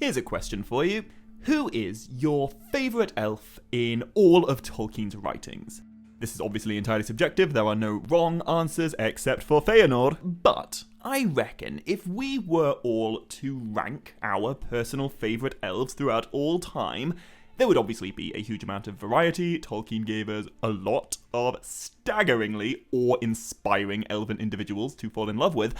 Here's a question for you. Who is your favourite elf in all of Tolkien's writings? This is obviously entirely subjective, there are no wrong answers except for Fëanor, but I reckon if we were all to rank our personal favourite elves throughout all time, there would obviously be a huge amount of variety. Tolkien gave us a lot of staggeringly awe-inspiring elven individuals to fall in love with,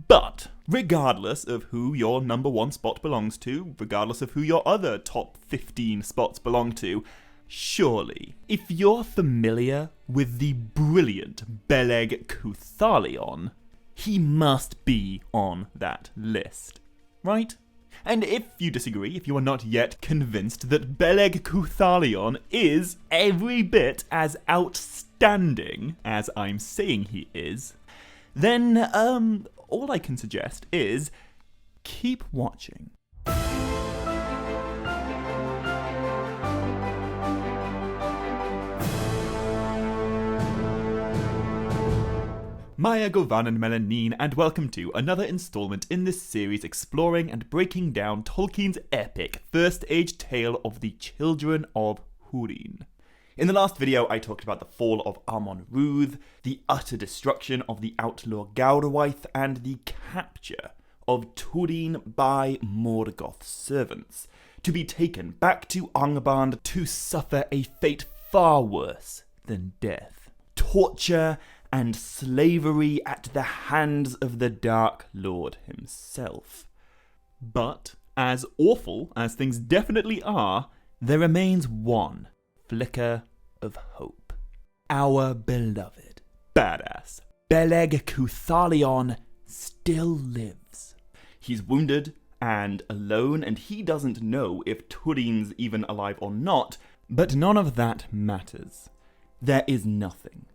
but regardless of who your number one spot belongs to, regardless of who your other top 15 spots belong to, surely, if you're familiar with the brilliant Beleg Cúthalion, he must be on that list, right? And if you disagree, if you are not yet convinced that Beleg Cúthalion is every bit as outstanding as I'm saying he is, then all I can suggest is keep watching. Maya Govanan Melanin, and welcome to another installment in this series exploring and breaking down Tolkien's epic First Age tale of the Children of Húrin. In the last video, I talked about the fall of Amon-Rûdh, the utter destruction of the outlaw Gawrwaith, and the capture of Túrin by Morgoth's servants, to be taken back to Angband to suffer a fate far worse than death. Torture and slavery at the hands of the Dark Lord himself. But, as awful as things definitely are, there remains one flicker of hope. Our beloved, badass, Beleg Cúthalion still lives. He's wounded and alone, and he doesn't know if Túrin's even alive or not, but none of that matters. There is nothing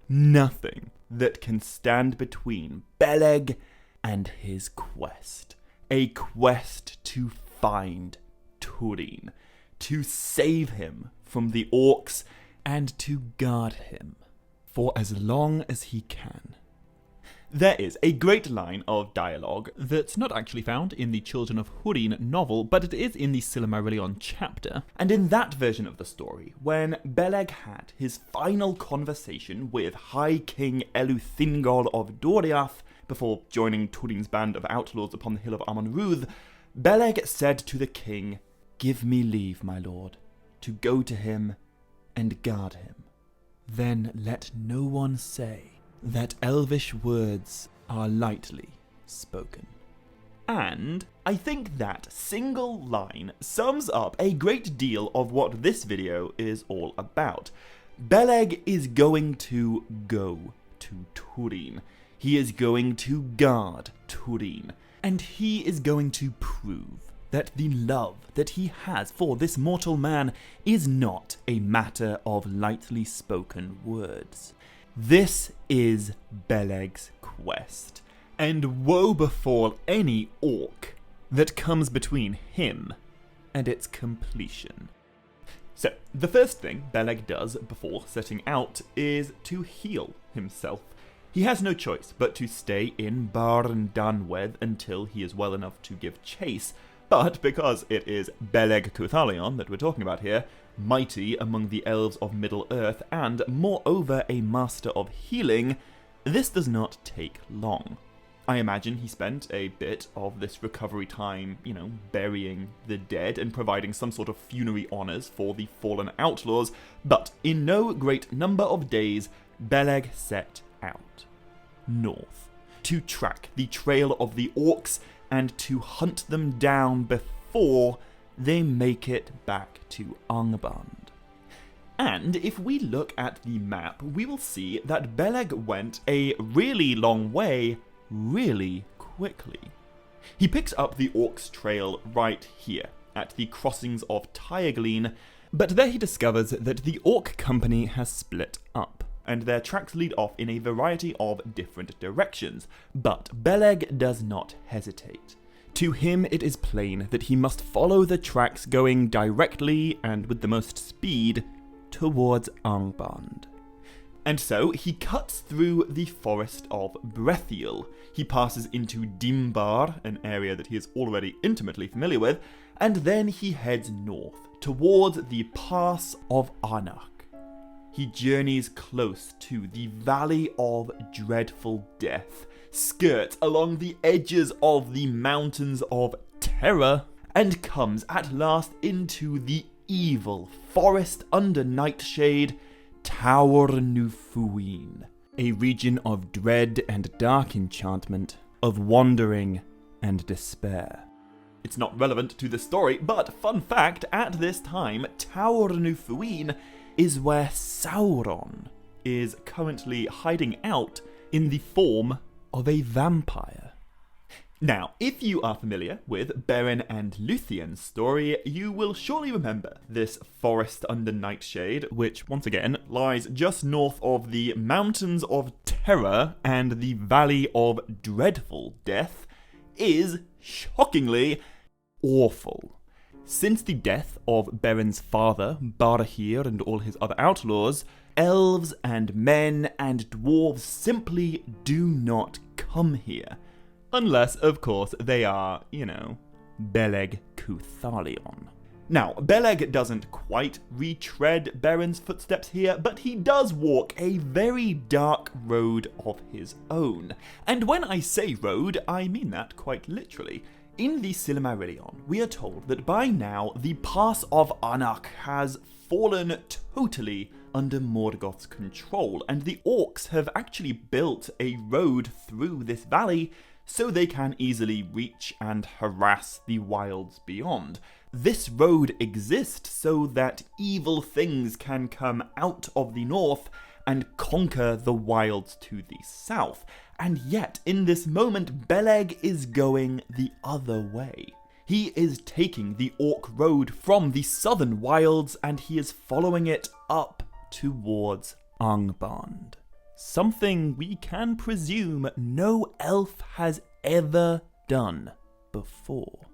that can stand between Beleg and his quest. A quest to find Túrin, to save him from the orcs, and to guard him for as long as he can. There is a great line of dialogue that's not actually found in the Children of Húrin novel, but it is in the Silmarillion chapter. And in that version of the story, when Beleg had his final conversation with High King Eleuthingol of Doriath before joining Túrin's band of outlaws upon the hill of Amon-Rûdh, Beleg said to the king, "Give me leave, my lord, to go to him and guard him. Then let no one say that elvish words are lightly spoken." And I think that single line sums up a great deal of what this video is all about. Beleg is going to go to Túrin. He is going to guard Túrin. And he is going to prove that the love that he has for this mortal man is not a matter of lightly spoken words. This is Beleg's quest, and woe befall any orc that comes between him and its completion. So, the first thing Beleg does before setting out is to heal himself. He has no choice but to stay in Barn Danwedd until he is well enough to give chase, but because it is Beleg Cúthalion that we're talking about here, mighty among the elves of Middle-earth, and moreover a master of healing, this does not take long. I imagine he spent a bit of this recovery time, burying the dead and providing some sort of funerary honours for the fallen outlaws, but in no great number of days, Beleg set out north to track the trail of the orcs and to hunt them down before they make it back to Angband. And if we look at the map, we will see that Beleg went a really long way, really quickly. He picks up the orcs' trail right here, at the crossings of Tyrglin, but there he discovers that the orc company has split up, and their tracks lead off in a variety of different directions, but Beleg does not hesitate. To him it is plain that he must follow the tracks going directly and with the most speed towards Angband. And so he cuts through the forest of Brethiel. He passes into Dimbar, an area that he is already intimately familiar with, and then he heads north towards the Pass of Arnak. He journeys close to the Valley of Dreadful Death, skirts along the edges of the Mountains of Terror, and comes at last into the evil forest under nightshade, Húrin, a region of dread and dark enchantment, of wandering and despair. It's not relevant to the story, but fun fact, at this time, Húrin is where Sauron is currently hiding out in the form of a vampire. Now, if you are familiar with Beren and Lúthien's story, you will surely remember this forest under nightshade, which, once again, lies just north of the Mountains of Terror and the Valley of Dreadful Death, is, shockingly, awful. Since the death of Beren's father, Barahir, and all his other outlaws, elves and men and dwarves simply do not come here. Unless, of course, they are, Beleg Cúthalion. Now, Beleg doesn't quite retread Beren's footsteps here, but he does walk a very dark road of his own. And when I say road, I mean that quite literally. In the Silmarillion, we are told that by now the Pass of Arnak has fallen totally under Morgoth's control, and the orcs have actually built a road through this valley so they can easily reach and harass the wilds beyond. This road exists so that evil things can come out of the north and conquer the wilds to the south. And yet, in this moment, Beleg is going the other way. He is taking the Orc Road from the southern wilds, and he is following it up towards Angband. Something we can presume no elf has ever done before.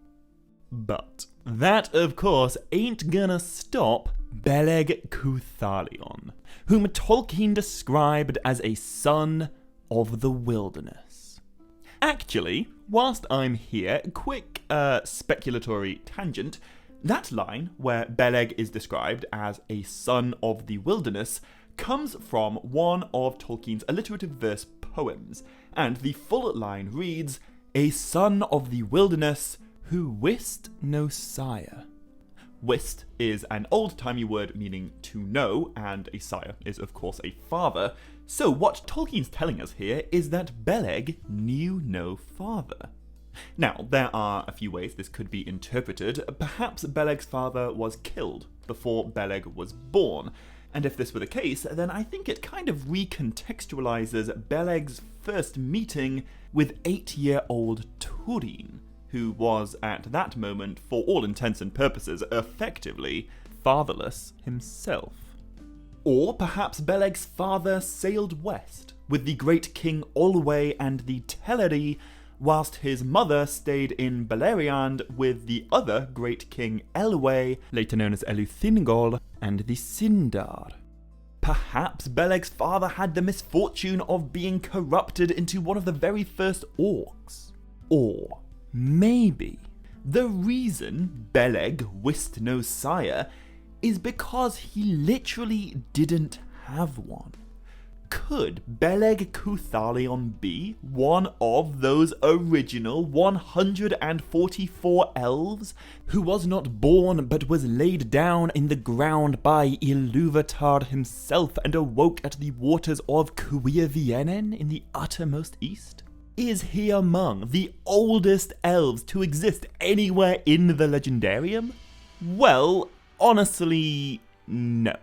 But that, of course, ain't gonna stop Beleg Cúthalion, whom Tolkien described as a son of the wilderness. Actually, whilst I'm here, quick speculatory tangent, that line where Beleg is described as a son of the wilderness comes from one of Tolkien's alliterative verse poems, and the full line reads, "A son of the wilderness who wist no sire." Wist is an old-timey word meaning to know, and a sire is, of course, a father. So what Tolkien's telling us here is that Beleg knew no father. Now, there are a few ways this could be interpreted. Perhaps Beleg's father was killed before Beleg was born, and if this were the case, then I think it kind of recontextualizes Beleg's first meeting with 8-year-old Túrin, who was at that moment, for all intents and purposes, effectively fatherless himself. Or perhaps Beleg's father sailed west with the great king Olwe and the Teleri, whilst his mother stayed in Beleriand with the other great king Elwë, later known as Eleuthingol, and the Sindar. Perhaps Beleg's father had the misfortune of being corrupted into one of the very first orcs. Or maybe the reason Beleg wist no sire is because he literally didn't have one. Could Beleg Cúthalion be one of those original 144 elves who was not born but was laid down in the ground by Ilúvatar himself and awoke at the waters of Cuivienen in the uttermost east? Is he among the oldest elves to exist anywhere in the Legendarium? Well, honestly, no.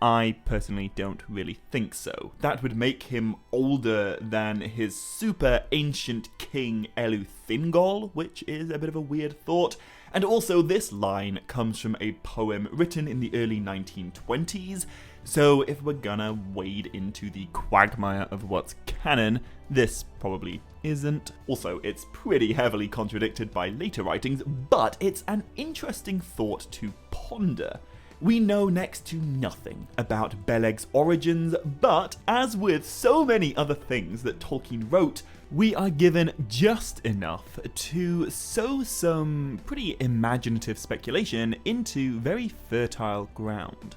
I personally don't really think so. That would make him older than his super ancient king Eleuthingol, which is a bit of a weird thought. And also, this line comes from a poem written in the early 1920s, so if we're gonna wade into the quagmire of what's canon, this probably isn't. Also, it's pretty heavily contradicted by later writings, but it's an interesting thought to ponder. We know next to nothing about Beleg's origins, but as with so many other things that Tolkien wrote, we are given just enough to sow some pretty imaginative speculation into very fertile ground.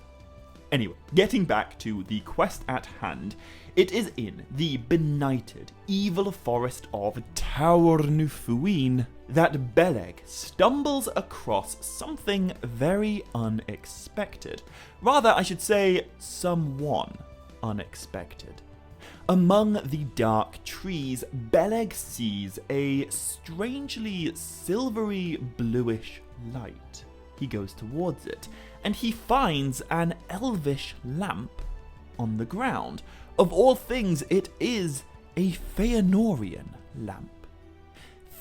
Anyway, getting back to the quest at hand, it is in the benighted, evil forest of Túrin that Beleg stumbles across something very unexpected. Rather, I should say, someone unexpected. Among the dark trees, Beleg sees a strangely silvery bluish light. He goes towards it, and he finds an elvish lamp on the ground. Of all things, it is a Feanorian lamp.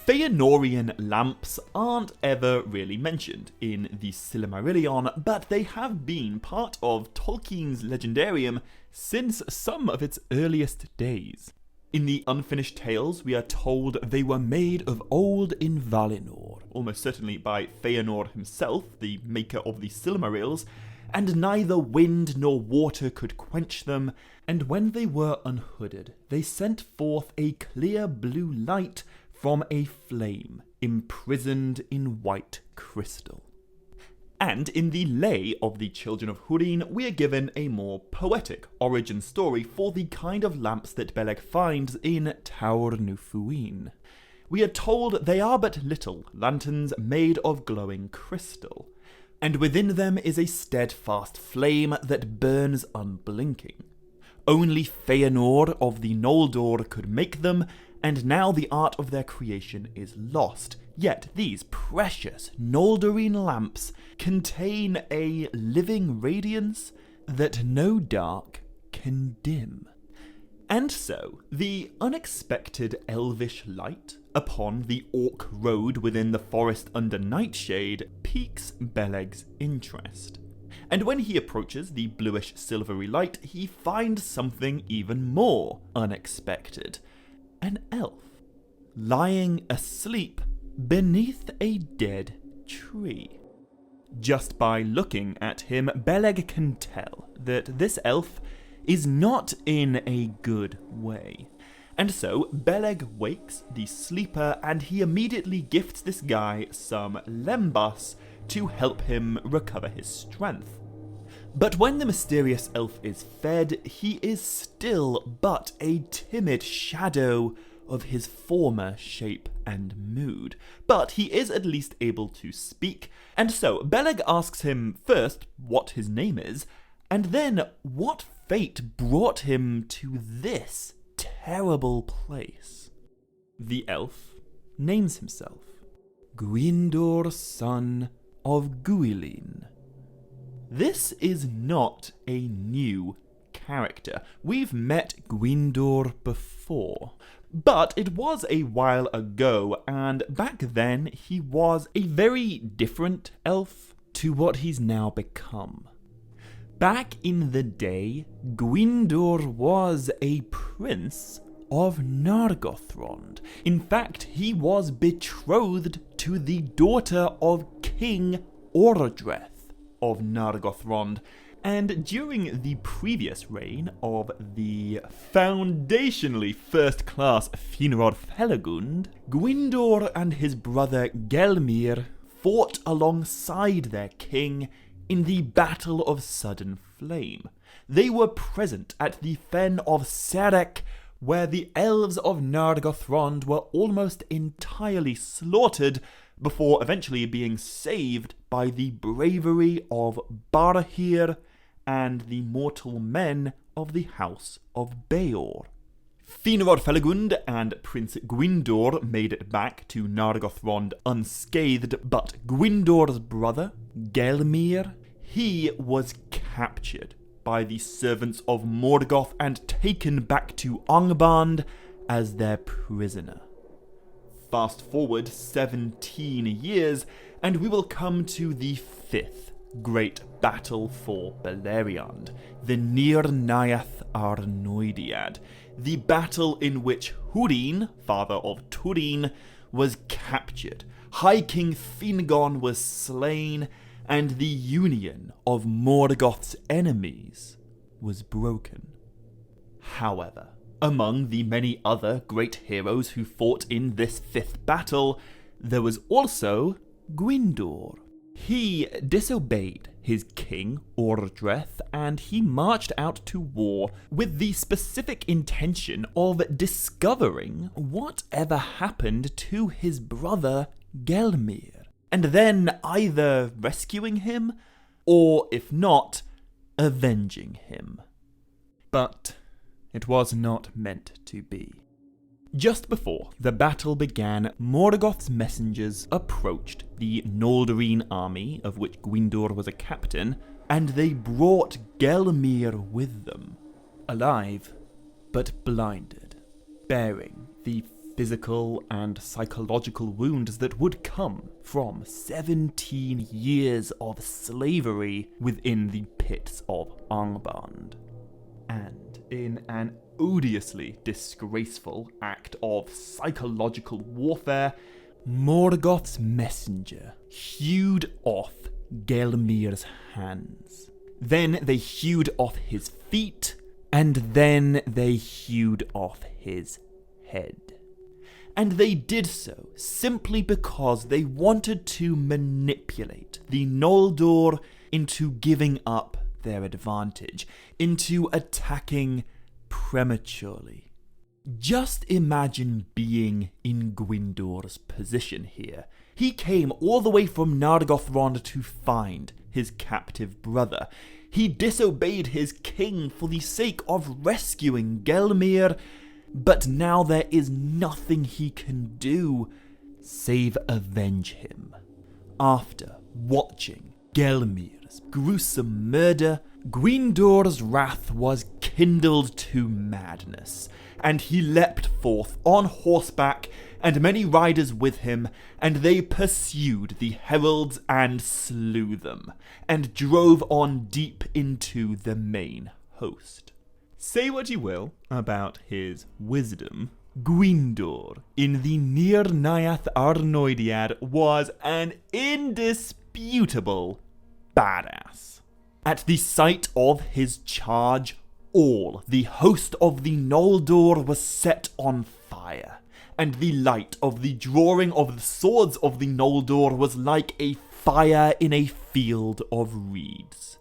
Feanorian lamps aren't ever really mentioned in the Silmarillion, but they have been part of Tolkien's legendarium since some of its earliest days. In the unfinished tales, we are told they were made of old in Valinor, almost certainly by Feanor himself, the maker of the Silmarils, and neither wind nor water could quench them, and when they were unhooded, they sent forth a clear blue light from a flame imprisoned in white crystal. And in the Lay of the Children of Húrin, we are given a more poetic origin story for the kind of lamps that Beleg finds in Túrin. We are told they are but little lanterns made of glowing crystal, and within them is a steadfast flame that burns unblinking. Only Feanor of the Noldor could make them, and now the art of their creation is lost. Yet these precious Noldorine lamps contain a living radiance that no dark can dim. And so, the unexpected elvish light upon the Orc road within the forest under Nightshade piques Beleg's interest. And when he approaches the bluish silvery light, he finds something even more unexpected. An elf, lying asleep beneath a dead tree. Just by looking at him, Beleg can tell that this elf is not in a good way. And so, Beleg wakes the sleeper and he immediately gifts this guy some lembas to help him recover his strength. But when the mysterious elf is fed, he is still but a timid shadow of his former shape and mood. But he is at least able to speak, and so Beleg asks him first what his name is, and then what fate brought him to this terrible place. The elf names himself Gwyndor, son of Gúthalion. This is not a new character. We've met Gwyndor before, but it was a while ago, and back then he was a very different elf to what he's now become. Back in the day, Gwyndor was a prince of Nargothrond. In fact, he was betrothed to the daughter of King Ordreth of Nargothrond, and during the previous reign of the foundationally first-class Finrod Felagund, Gwyndor and his brother Gelmir fought alongside their king in the Battle of Sudden Flame. They were present at the Fen of Serek, where the elves of Nargothrond were almost entirely slaughtered before eventually being saved by the bravery of Barahir and the mortal men of the House of Beor. Finrod Felagund and Prince Gwyndor made it back to Nargothrond unscathed, but Gwyndor's brother, Gelmir, he was captured by the servants of Morgoth and taken back to Angband as their prisoner. Fast forward 17 years, and we will come to the fifth great battle for Beleriand, the Nirnaeth Arnoediad, the battle in which Húrin, father of Túrin, was captured. High King Fingon was slain, and the union of Morgoth's enemies was broken. However, among the many other great heroes who fought in this fifth battle, there was also Gwyndor. He disobeyed his king, Ordreth, and he marched out to war with the specific intention of discovering whatever happened to his brother Gelmir, and then either rescuing him, or if not, avenging him. But it was not meant to be. Just before the battle began, Morgoth's messengers approached the Noldoreen army, of which Gwyndor was a captain, and they brought Gelmir with them, alive but blinded, bearing the physical and psychological wounds that would come from 17 years of slavery within the pits of Angband. And in an odiously disgraceful act of psychological warfare, Morgoth's messenger hewed off Gelmir's hands. Then they hewed off his feet, and then they hewed off his head. And they did so simply because they wanted to manipulate the Noldor into giving up their advantage, into attacking prematurely. Just imagine being in Gwyndor's position here. He came all the way from Nargothrond to find his captive brother. He disobeyed his king for the sake of rescuing Gelmir, but now there is nothing he can do save avenge him. After watching Gelmir's gruesome murder, Gwyndor's wrath was kindled to madness, and he leapt forth on horseback, and many riders with him, and they pursued the heralds and slew them, and drove on deep into the main host. Say what you will about his wisdom, Gwyndor in the Nir Naiath Arnoediad was an indisputable badass. At the sight of his charge, all the host of the Noldor was set on fire, and the light of the drawing of the swords of the Noldor was like a fire in a field of reeds.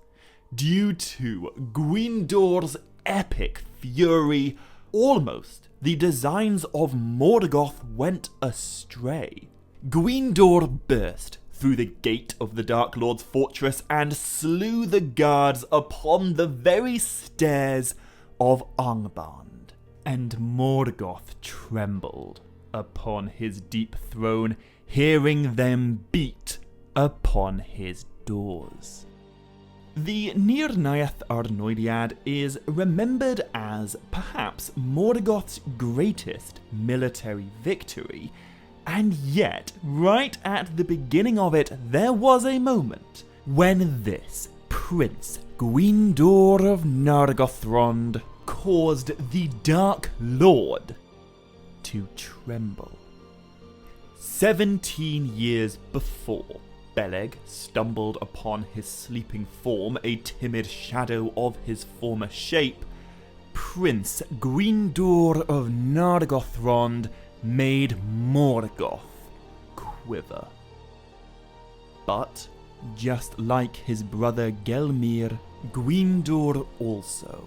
Due to Gwyndor's epic fury, almost the designs of Morgoth went astray. Gwyndor burst through the gate of the Dark Lord's fortress and slew the guards upon the very stairs of Angband. And Morgoth trembled upon his deep throne, hearing them beat upon his doors. The Nir Naiath Arnoediad is remembered as perhaps Morgoth's greatest military victory, and yet, right at the beginning of it, there was a moment when this Prince Gwyndor of Nargothrond caused the Dark Lord to tremble. 17 years before, Beleg stumbled upon his sleeping form, a timid shadow of his former shape. Prince Gwyndor of Nargothrond made Morgoth quiver. But, just like his brother Gelmir, Gwyndor also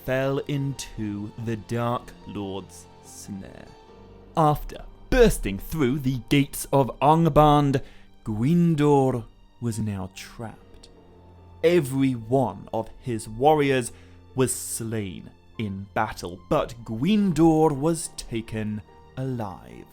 fell into the Dark Lord's snare. After bursting through the gates of Angband, Gwyndor was now trapped. Every one of his warriors was slain in battle, but Gwyndor was taken alive.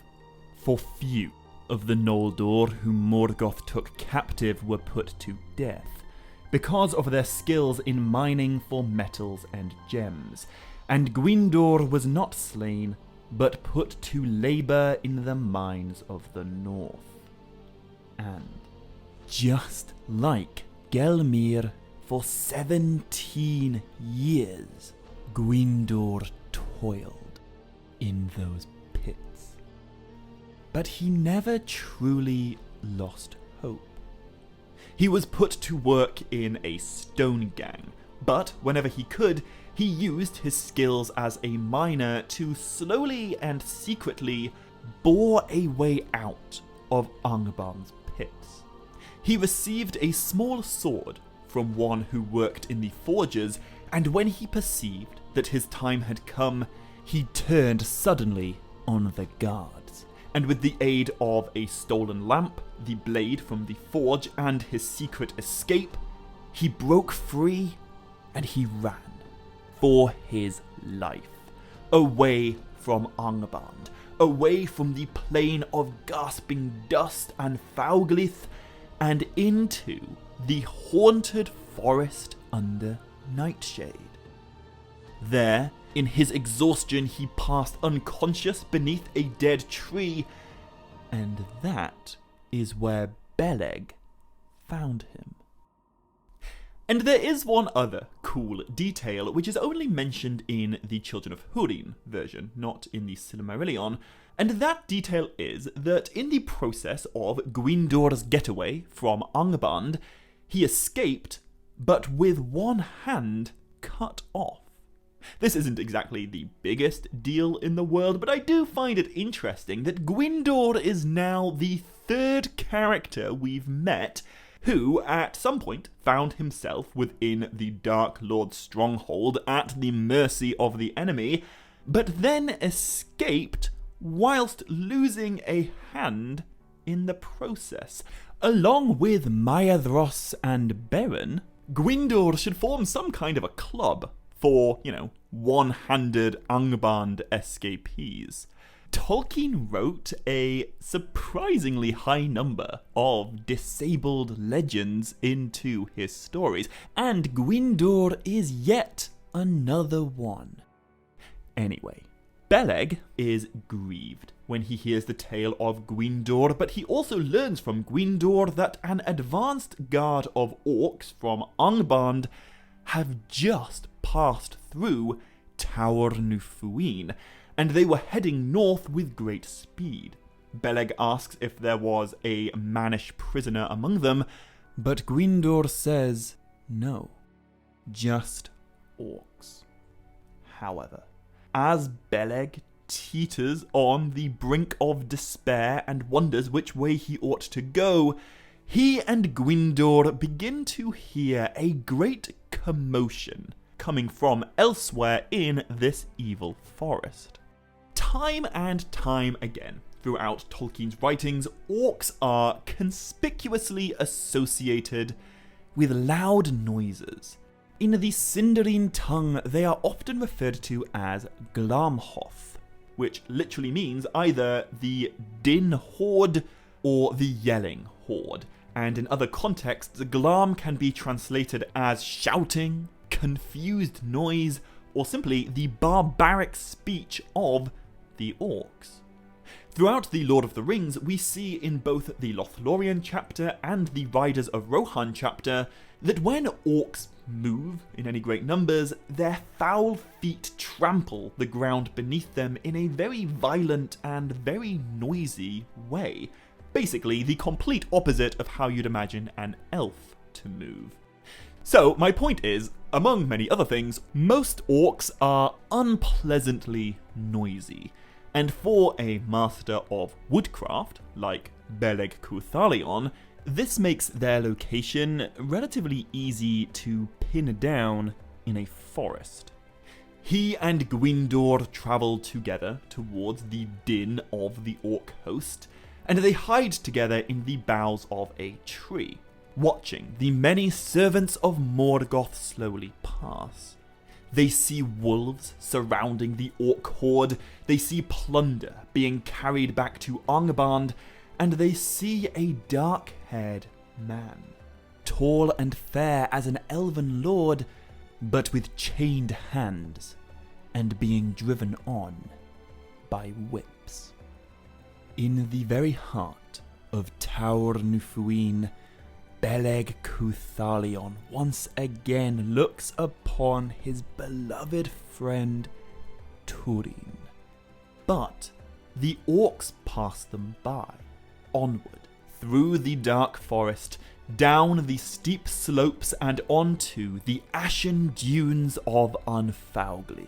For few of the Noldor whom Morgoth took captive were put to death, because of their skills in mining for metals and gems, and Gwyndor was not slain, but put to labour in the mines of the north. And, just like Gelmir, for 17 years, Gwyndor toiled in those pits. But he never truly lost hope. He was put to work in a stone gang, but whenever he could, he used his skills as a miner to slowly and secretly bore a way out of Angband's pits. He received a small sword from one who worked in the forges, and when he perceived that his time had come, he turned suddenly on the guards, and with the aid of a stolen lamp, the blade from the forge, and his secret escape, he broke free and he ran for his life, away from Angband, away from the plain of gasping dust and Fauglith, and into the haunted forest under Nightshade. There, in his exhaustion, he passed unconscious beneath a dead tree, and that is where Beleg found him. And there is one other cool detail which is only mentioned in the Children of Húrin version, not in the Silmarillion, and that detail is that in the process of Gwyndor's getaway from Angband, he escaped, but with one hand cut off. This isn't exactly the biggest deal in the world, but I do find it interesting that Gwyndor is now the third character we've met who, at some point, found himself within the Dark Lord's stronghold at the mercy of the enemy, but then escaped whilst losing a hand in the process. Along with Maedhros and Beren, Gwyndor should form some kind of a club for, one-handed Angband escapees. Tolkien wrote a surprisingly high number of disabled legends into his stories, and Gwyndor is yet another one. Anyway, Beleg is grieved when he hears the tale of Gwyndor, but he also learns from Gwyndor that an advanced guard of orcs from Angband have just passed through Tower Nufuin, and they were heading north with great speed. Beleg asks if there was a mannish prisoner among them, but Gwyndor says no, just orcs. However, as Beleg teeters on the brink of despair and wonders which way he ought to go, he and Gwyndor begin to hear a great commotion coming from elsewhere in this evil forest. Time and time again, throughout Tolkien's writings, orcs are conspicuously associated with loud noises. In the Sindarin tongue, they are often referred to as Glamhoth, which literally means either the din horde or the yelling horde. And in other contexts, Glam can be translated as shouting, confused noise, or simply the barbaric speech of the orcs. Throughout the Lord of the Rings, we see in both the Lothlorien chapter and the Riders of Rohan chapter that when orcs move in any great numbers, their foul feet trample the ground beneath them in a very violent and very noisy way. Basically, the complete opposite of how you'd imagine an elf to move. So, my point is, among many other things, most orcs are unpleasantly noisy, and for a master of woodcraft, like Beleg Cúthalion, this makes their location relatively easy to pin down in a forest. He and Gwyndor travel together towards the din of the orc host, and they hide together in the boughs of a tree, watching the many servants of Morgoth slowly pass. They see wolves surrounding the orc horde, they see plunder being carried back to Angband, and they see a dark-haired man, tall and fair as an elven lord, but with chained hands, and being driven on by whips. In the very heart of Tower Nufuin, Beleg Cúthalion once again looks upon his beloved friend Túrin. But the orcs pass them by, onward, through the dark forest, down the steep slopes and onto the ashen dunes of Anfauglith,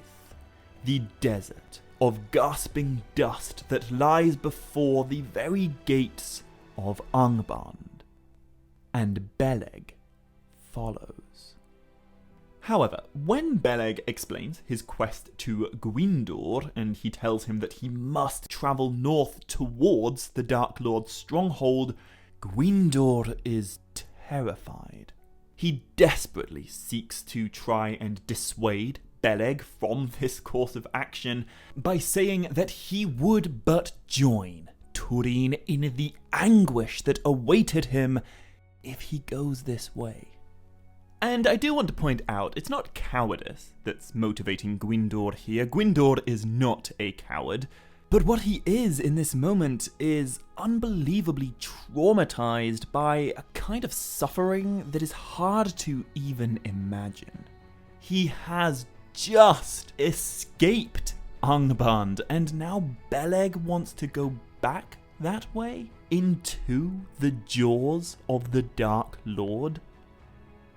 the desert of gasping dust that lies before the very gates of Angband. And Beleg follows. However, when Beleg explains his quest to Gwyndor, and he tells him that he must travel north towards the Dark Lord's stronghold, Gwyndor is terrified. He desperately seeks to try and dissuade Beleg from this course of action by saying that he would but join Túrin in the anguish that awaited him if he goes this way. And I do want to point out, it's not cowardice that's motivating Gwyndor here. Gwyndor is not a coward, but what he is in this moment is unbelievably traumatized by a kind of suffering that is hard to even imagine. He has just escaped Angband, and now Beleg wants to go back that way into the jaws of the Dark Lord.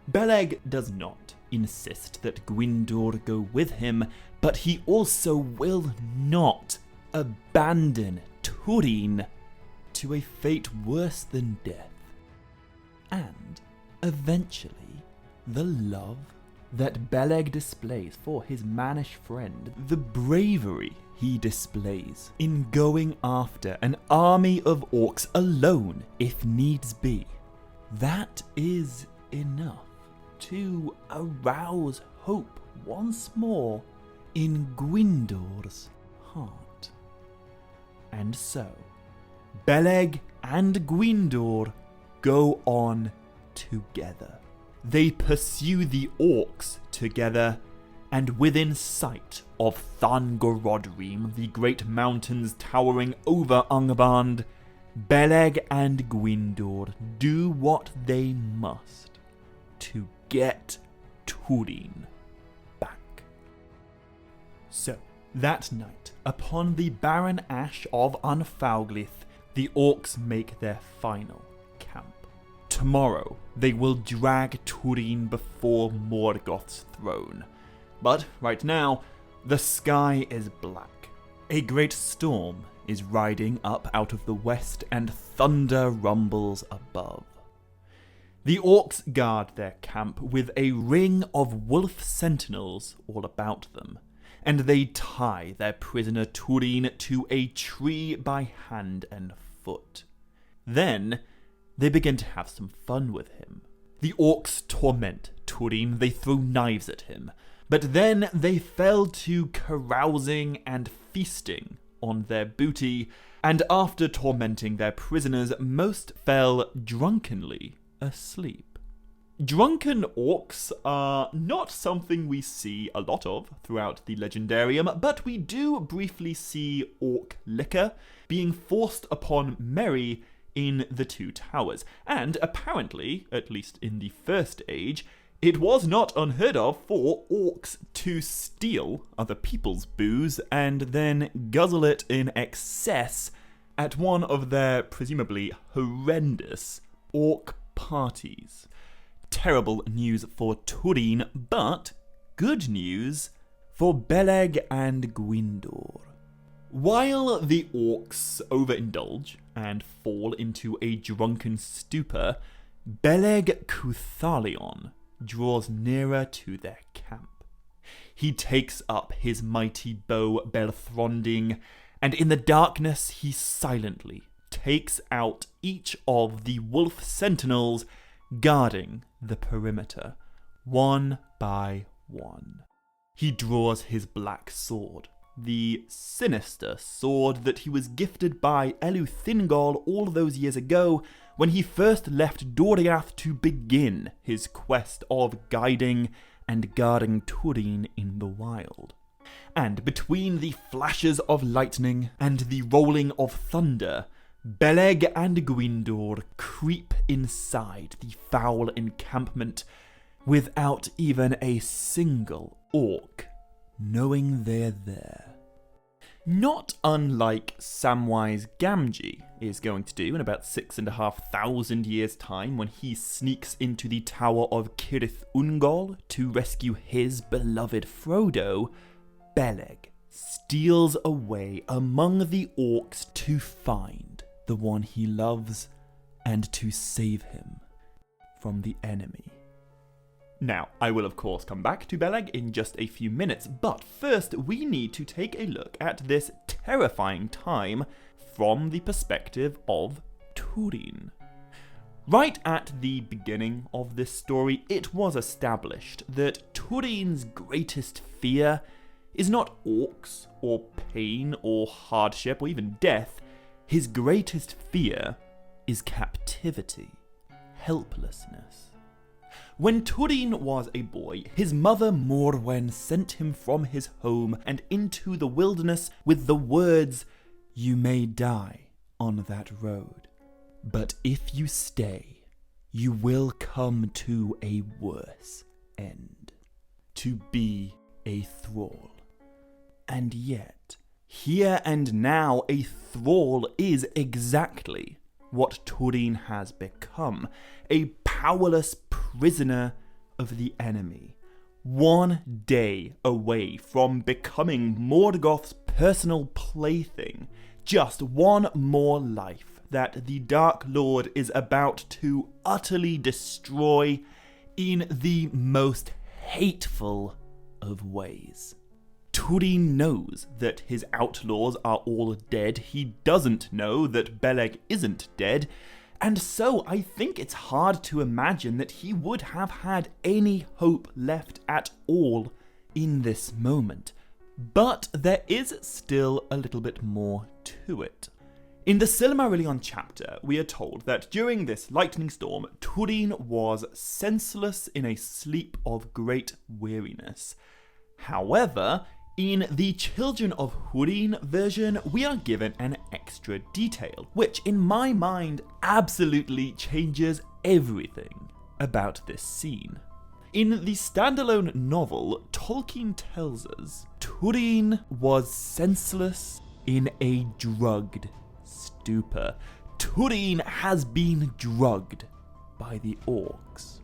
Beleg does not insist that Gwyndor go with him, but he also will not abandon Túrin to a fate worse than death. And, eventually, the love that Beleg displays for his mannish friend, the bravery he displays in going after an army of orcs alone if needs be, that is enough to arouse hope once more in Gwyndor's heart. And so, Beleg and Gwyndor go on together. They pursue the orcs together, and within sight of Thangorodrim, the great mountains towering over Angband, Beleg and Gwyndor do what they must to get Túrin back. So, that night, upon the barren ash of Anfauglith, the orcs make their final camp. Tomorrow, they will drag Túrin before Morgoth's throne. But right now, the sky is black. A great storm is riding up out of the west, and thunder rumbles above. The orcs guard their camp with a ring of wolf sentinels all about them, and they tie their prisoner Túrin to a tree by hand and foot. Then, they begin to have some fun with him. The orcs torment Túrin, they throw knives at him, but then they fell to carousing and feasting on their booty, and after tormenting their prisoners, most fell drunkenly asleep. Drunken orcs are not something we see a lot of throughout the Legendarium, but we do briefly see orc liquor being forced upon Merry in the Two Towers, and apparently, at least in the First Age, it was not unheard of for orcs to steal other people's booze and then guzzle it in excess at one of their presumably horrendous orc parties. Terrible news for Túrin, but good news for Beleg and Gwyndor. While the orcs overindulge and fall into a drunken stupor, Beleg Cúthalion draws nearer to their camp. He takes up his mighty bow Belthronding, and in the darkness he silently takes out each of the wolf sentinels guarding the perimeter, one by one. He draws his black sword, the sinister sword that he was gifted by Eleuthingol all those years ago when he first left Doriath to begin his quest of guiding and guarding Túrin in the wild. And between the flashes of lightning and the rolling of thunder, Beleg and Gwyndor creep inside the foul encampment without even a single orc knowing they're there. Not unlike Samwise Gamgee is going to do in about 6,500 years' time when he sneaks into the Tower of Cirith Ungol to rescue his beloved Frodo. Beleg steals away among the orcs to find the one he loves and to save him from the enemy. Now, I will of course come back to Beleg in just a few minutes, but first we need to take a look at this terrifying time from the perspective of Túrin. Right at the beginning of this story, it was established that Túrin's greatest fear is not orcs, or pain, or hardship, or even death. His greatest fear is captivity, helplessness. When Túrin was a boy, his mother Morwen sent him from his home and into the wilderness with the words, "You may die on that road, but if you stay, you will come to a worse end, to be a thrall." And yet, here and now, a thrall is exactly what Túrin has become, a powerless prisoner of the enemy, one day away from becoming Morgoth's personal plaything, just one more life that the Dark Lord is about to utterly destroy in the most hateful of ways. Túrin knows that his outlaws are all dead. He doesn't know that Beleg isn't dead, and so I think it's hard to imagine that he would have had any hope left at all in this moment. But there is still a little bit more to it. In the Silmarillion chapter, we are told that during this lightning storm, Túrin was senseless in a sleep of great weariness. However, in the Children of Húrin version, we are given an extra detail, which in my mind absolutely changes everything about this scene. In the standalone novel, Tolkien tells us Túrin was senseless in a drugged stupor. Túrin has been drugged by the orcs.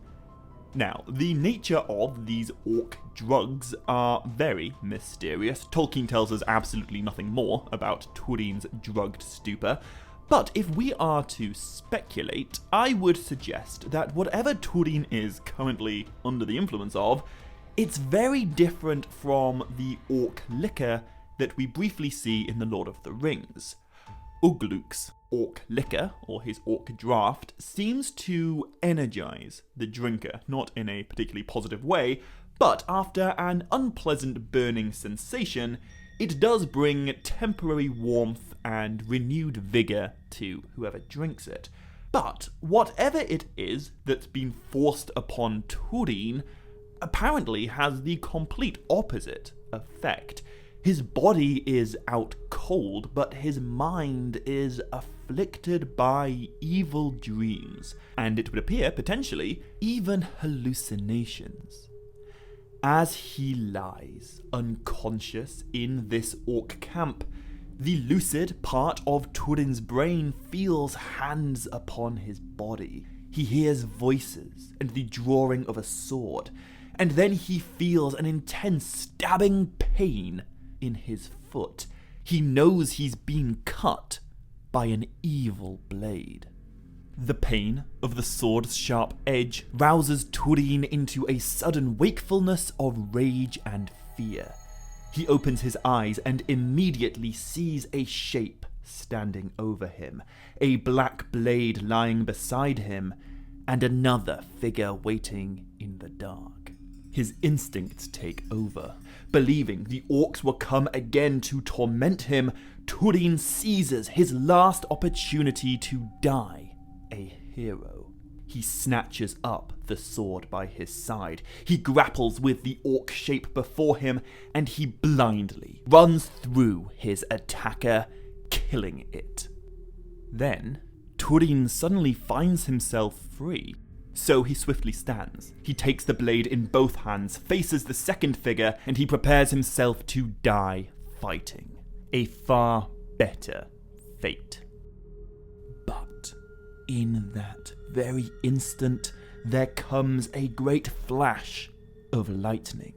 Now, the nature of these orc drugs are very mysterious. Tolkien tells us absolutely nothing more about Túrin's drugged stupor, but if we are to speculate, I would suggest that whatever Túrin is currently under the influence of, it's very different from the orc liquor that we briefly see in The Lord of the Rings. Ugluk's orc liquor, or his orc draft, seems to energize the drinker, not in a particularly positive way, but after an unpleasant burning sensation, it does bring temporary warmth and renewed vigor to whoever drinks it. But whatever it is that's been forced upon Túrin apparently has the complete opposite effect. His body is out cold, but his mind is afflicted by evil dreams, and it would appear, potentially, even hallucinations. As he lies unconscious in this orc camp, the lucid part of Túrin's brain feels hands upon his body. He hears voices and the drawing of a sword, and then he feels an intense stabbing pain in his foot. He knows he's been cut by an evil blade. The pain of the sword's sharp edge rouses Túrin into a sudden wakefulness of rage and fear. He opens his eyes and immediately sees a shape standing over him, a black blade lying beside him, and another figure waiting in the dark. His instincts take over. Believing the orcs will come again to torment him, Túrin seizes his last opportunity to die a hero. He snatches up the sword by his side. He grapples with the orc shape before him, and he blindly runs through his attacker, killing it. Then, Túrin suddenly finds himself free. So he swiftly stands. He takes the blade in both hands, faces the second figure, and he prepares himself to die fighting. a far better fate. But in that very instant, there comes a great flash of lightning.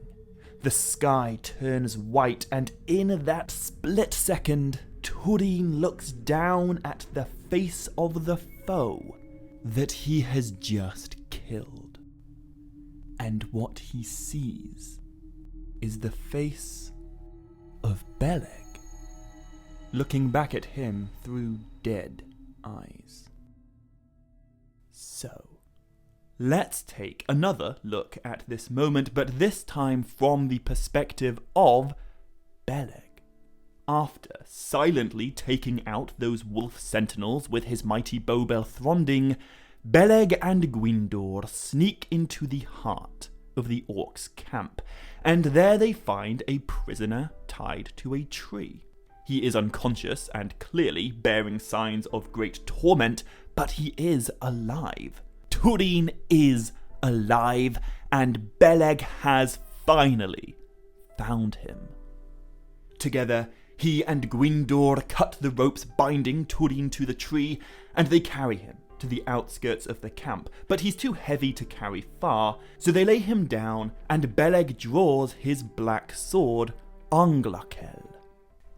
The sky turns white, and in that split second, Túrin looks down at the face of the foe that he has just killed. And what he sees is the face of Beleg, looking back at him through dead eyes. So, let's take another look at this moment, but this time from the perspective of Beleg. After silently taking out those wolf sentinels with his mighty bowbell Thronding, Beleg and Gwyndor sneak into the heart of the orcs' camp, and there they find a prisoner tied to a tree. He is unconscious and clearly bearing signs of great torment, but he is alive. Túrin is alive, and Beleg has finally found him. Together, he and Gwyndor cut the ropes binding Túrin to the tree, and they carry him to the outskirts of the camp, but he's too heavy to carry far, so they lay him down, and Beleg draws his black sword, Anglakel.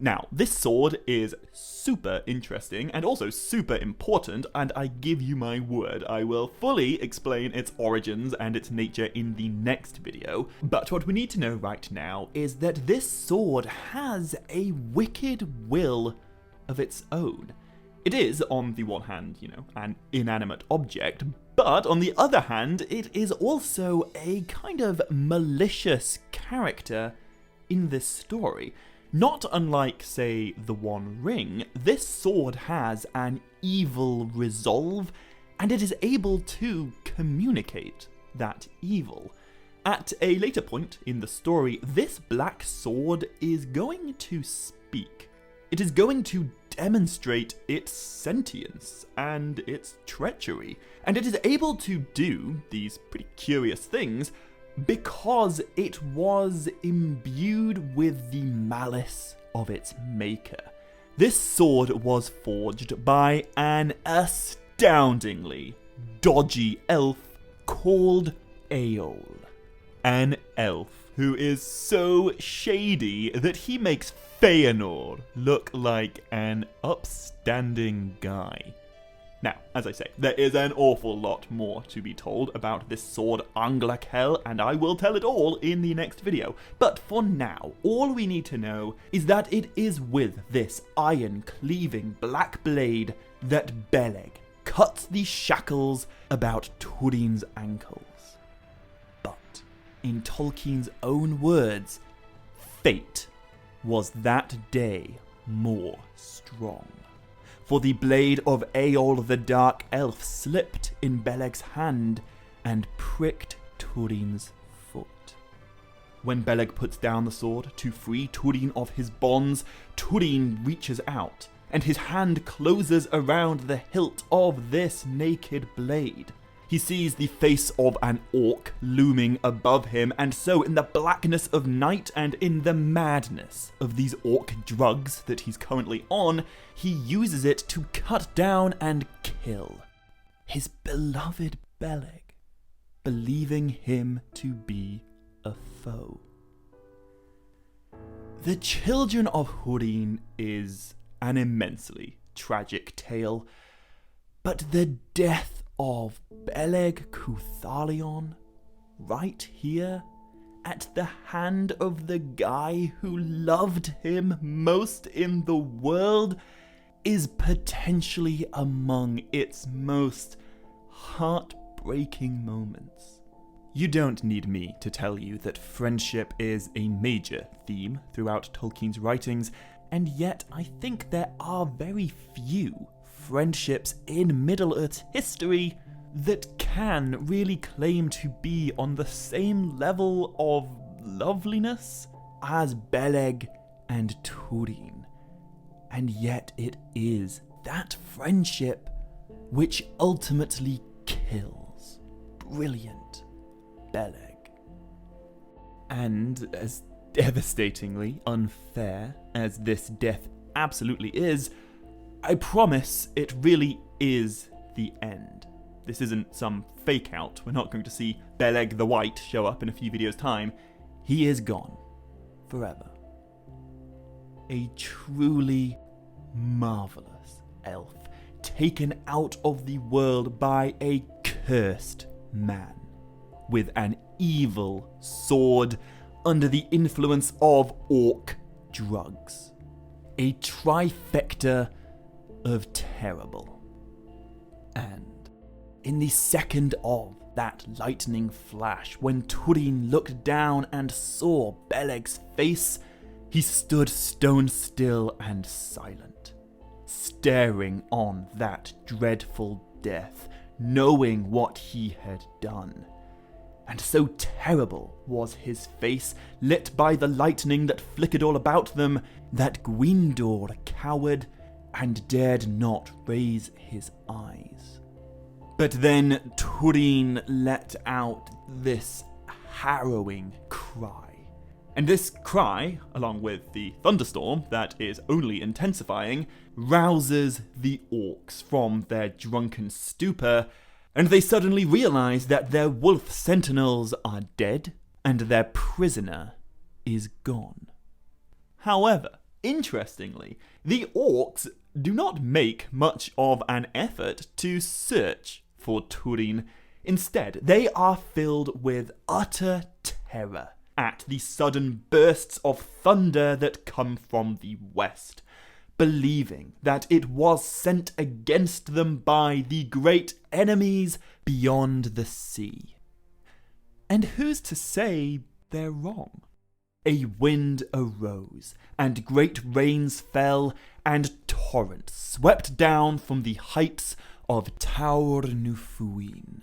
Now, this sword is super interesting and also super important, and I give you my word, I will fully explain its origins and its nature in the next video. But what we need to know right now is that this sword has a wicked will of its own. It is, on the one hand, an inanimate object, but on the other hand, it is also a kind of malicious character in this story. Not unlike, say, the One Ring, this sword has an evil resolve, and it is able to communicate that evil. At a later point in the story, this black sword is going to speak. It is going to demonstrate its sentience and its treachery, and it is able to do these pretty curious things because it was imbued with the malice of its maker. This sword was forged by an astoundingly dodgy elf called Eol. An elf who is so shady that he makes Feanor look like an upstanding guy. Now, as I say, there is an awful lot more to be told about this sword Anglakel, and I will tell it all in the next video. But for now, all we need to know is that it is with this iron-cleaving black blade that Beleg cuts the shackles about Túrin's ankles. But, in Tolkien's own words, fate was that day more strong. For the blade of Eol the Dark Elf slipped in Beleg's hand and pricked Túrin's foot. When Beleg puts down the sword to free Túrin of his bonds, Túrin reaches out, and his hand closes around the hilt of this naked blade. He sees the face of an orc looming above him, and so in the blackness of night and in the madness of these orc drugs that he's currently on, he uses it to cut down and kill his beloved Beleg, believing him to be a foe. The Children of Húrin is an immensely tragic tale, but the death of Beleg Cúthalion, right here, at the hand of the guy who loved him most in the world, is potentially among its most heartbreaking moments. You don't need me to tell you that friendship is a major theme throughout Tolkien's writings, and yet I think there are very few friendships in Middle-earth's history that can really claim to be on the same level of loveliness as Beleg and Túrin. And yet it is that friendship which ultimately kills brilliant Beleg. And as devastatingly unfair as this death absolutely is, I promise it really is the end. This isn't some fake out. We're not going to see Beleg the White show up in a few videos' time. He is gone. Forever. A truly marvelous elf, taken out of the world by a cursed man, with an evil sword under the influence of orc drugs. A trifecta of terrible. And in the second of that lightning flash, when Túrin looked down and saw Beleg's face, he stood stone still and silent, staring on that dreadful death, knowing what he had done. And so terrible was his face, lit by the lightning that flickered all about them, that Gwyndor cowered and dared not raise his eyes. But then Túrin let out this harrowing cry. And this cry, along with the thunderstorm that is only intensifying, rouses the orcs from their drunken stupor, and they suddenly realize that their wolf sentinels are dead and their prisoner is gone. However, interestingly, the orcs do not make much of an effort to search for Túrin. Instead, they are filled with utter terror at the sudden bursts of thunder that come from the west, believing that it was sent against them by the great enemies beyond the sea. And who's to say they're wrong? A wind arose, and great rains fell, and torrents swept down from the heights of Túrin.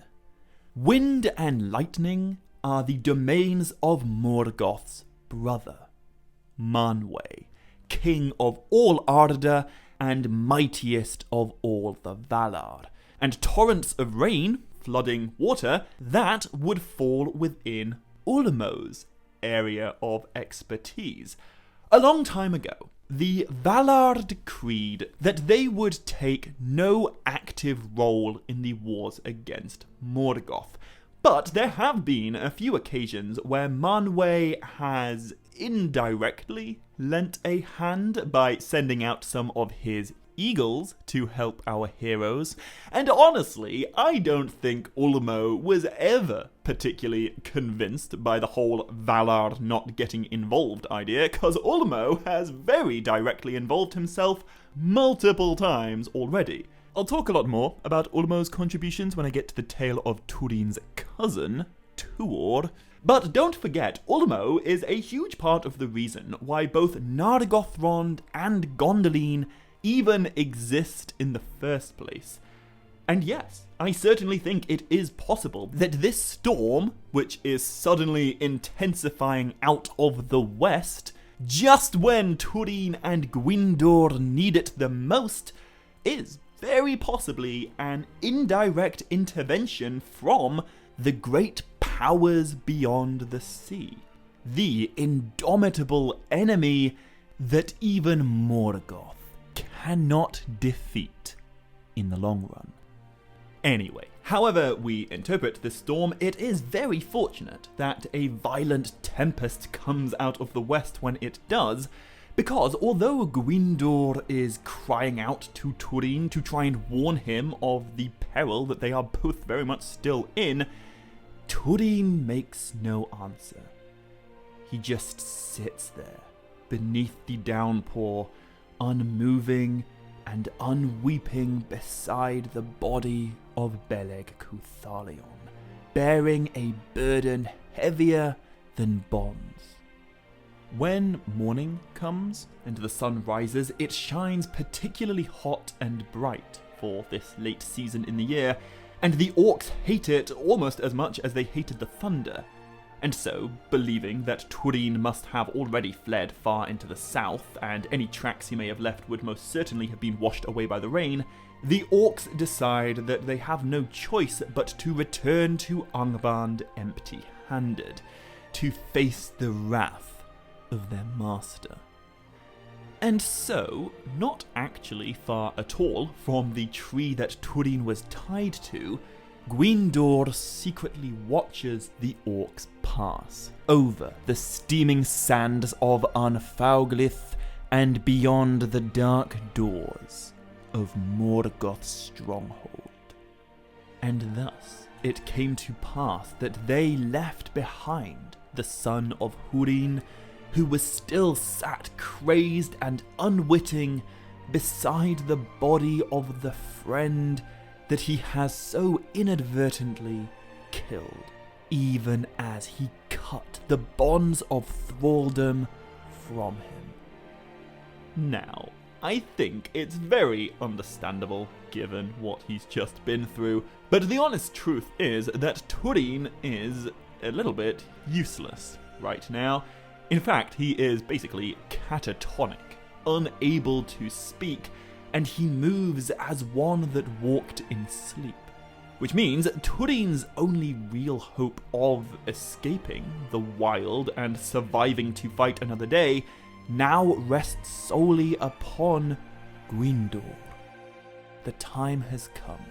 Wind and lightning are the domains of Morgoth's brother, Manwë, king of all Arda and mightiest of all the Valar, and torrents of rain, flooding water, that would fall within Ulmo's area of expertise. A long time ago, the Valar decreed that they would take no active role in the wars against Morgoth, but there have been a few occasions where Manwë has indirectly lent a hand by sending out some of his eagles to help our heroes, and honestly, I don't think Ulmo was ever particularly convinced by the whole Valar not getting involved idea, cause Ulmo has very directly involved himself multiple times already. I'll talk a lot more about Ulmo's contributions when I get to the tale of Túrin's cousin, Tuor. But don't forget, Ulmo is a huge part of the reason why both Nargothrond and Gondolin even exist in the first place. And yes, I certainly think it is possible that this storm, which is suddenly intensifying out of the west, just when Túrin and Gwyndor need it the most, is very possibly an indirect intervention from the great powers beyond the sea, the indomitable enemy that even Morgoth cannot defeat in the long run. Anyway, however we interpret this storm, it is very fortunate that a violent tempest comes out of the west when it does, because although Gwyndor is crying out to Túrin to try and warn him of the peril that they are both very much still in, Túrin makes no answer. He just sits there, beneath the downpour, unmoving and unweeping beside the body of Beleg Cúthalion, bearing a burden heavier than bonds. When morning comes and the sun rises, it shines particularly hot and bright for this late season in the year, and the orcs hate it almost as much as they hated the thunder. And so, believing that Túrin must have already fled far into the south, and any tracks he may have left would most certainly have been washed away by the rain, the orcs decide that they have no choice but to return to Angband empty-handed, to face the wrath of their master. And so, not actually far at all from the tree that Túrin was tied to, Gwyndor secretly watches the orcs pass over the steaming sands of Anfauglith and beyond the dark doors of Morgoth's stronghold. And thus it came to pass that they left behind the son of Húrin, who was still sat crazed and unwitting beside the body of the friend that he has so inadvertently killed, even as he cut the bonds of thraldom from him. Now, I think it's very understandable given what he's just been through, but the honest truth is that Túrin is a little bit useless right now. In fact, he is basically catatonic, unable to speak, and he moves as one that walked in sleep. Which means Túrin's only real hope of escaping the wild and surviving to fight another day now rests solely upon Gwyndor. The time has come